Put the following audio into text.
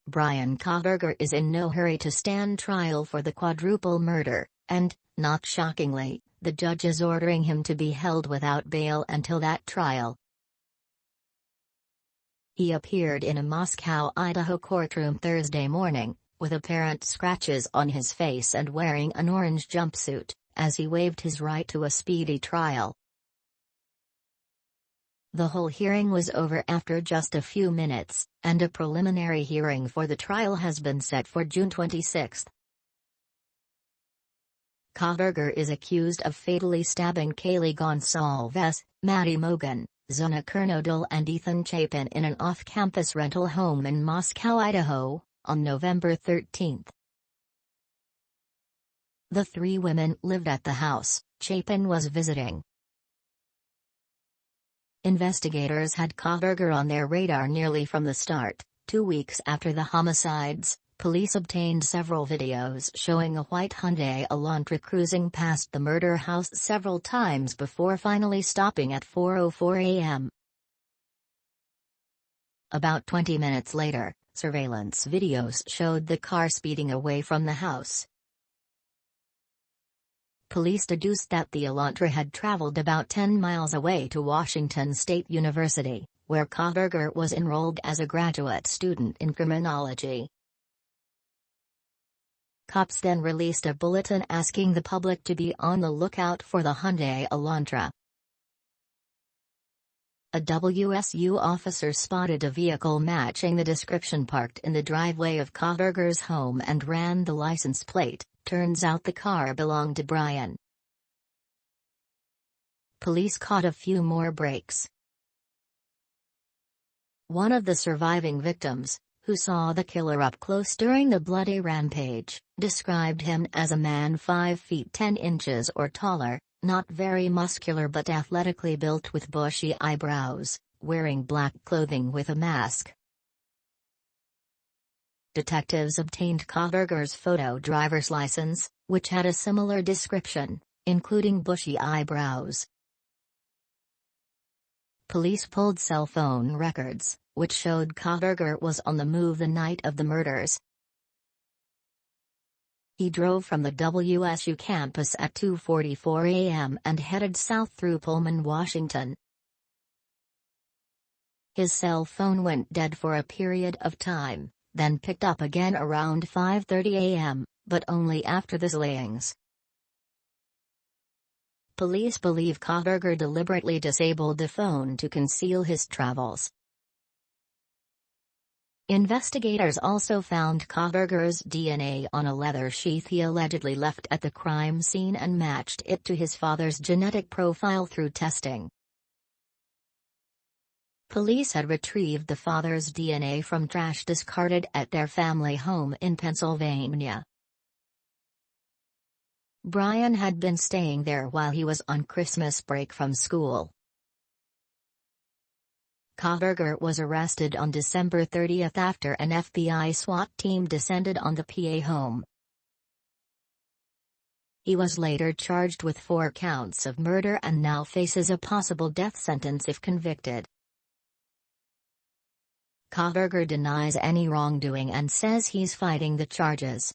Bryan Kohberger is in no hurry to stand trial for the quadruple murder, and, not shockingly, the judge is ordering him to be held without bail until that trial. He appeared in a Moscow, Idaho courtroom Thursday morning, with apparent scratches on his face and wearing an orange jumpsuit, as he waived his right to a speedy trial. The whole hearing was over after just a few minutes, and a preliminary hearing for the trial has been set for June 26. Kohberger is accused of fatally stabbing Kaylee Gonsalves, Maddie Mogan, Zona Kernodle and Ethan Chapin in an off-campus rental home in Moscow, Idaho, on November 13. The three women lived at the house. Chapin was visiting. Investigators had Kohberger on their radar nearly from the start. 2 weeks after the homicides, police obtained several videos showing a white Hyundai Elantra cruising past the murder house several times before finally stopping at 4:04 a.m. About 20 minutes later, surveillance videos showed the car speeding away from the house. Police deduced that the Elantra had traveled about 10 miles away to Washington State University, where Kohberger was enrolled as a graduate student in criminology. Cops then released a bulletin asking the public to be on the lookout for the Hyundai Elantra. A WSU officer spotted a vehicle matching the description parked in the driveway of Kohberger's home and ran the license plate. Turns out the car belonged to Bryan. Police caught a few more breaks. One of the surviving victims, who saw the killer up close during the bloody rampage, described him as a man 5 feet 10 inches or taller, not very muscular but athletically built with bushy eyebrows, wearing black clothing with a mask. Detectives obtained Kohberger's photo driver's license, which had a similar description, including bushy eyebrows. Police pulled cell phone records, which showed Kohberger was on the move the night of the murders. He drove from the WSU campus at 2:44 a.m. and headed south through Pullman, Washington. His cell phone went dead for a period of time, then picked up again around 5:30 a.m., but only after the slayings. Police believe Kohberger deliberately disabled the phone to conceal his travels. Investigators also found Kohberger's DNA on a leather sheath he allegedly left at the crime scene and matched it to his father's genetic profile through testing. Police had retrieved the father's DNA from trash discarded at their family home in Pennsylvania. Bryan had been staying there while he was on Christmas break from school. Kohberger was arrested on December 30 after an FBI SWAT team descended on the PA home. He was later charged with 4 counts of murder and now faces a possible death sentence if convicted. Kohberger denies any wrongdoing and says he's fighting the charges.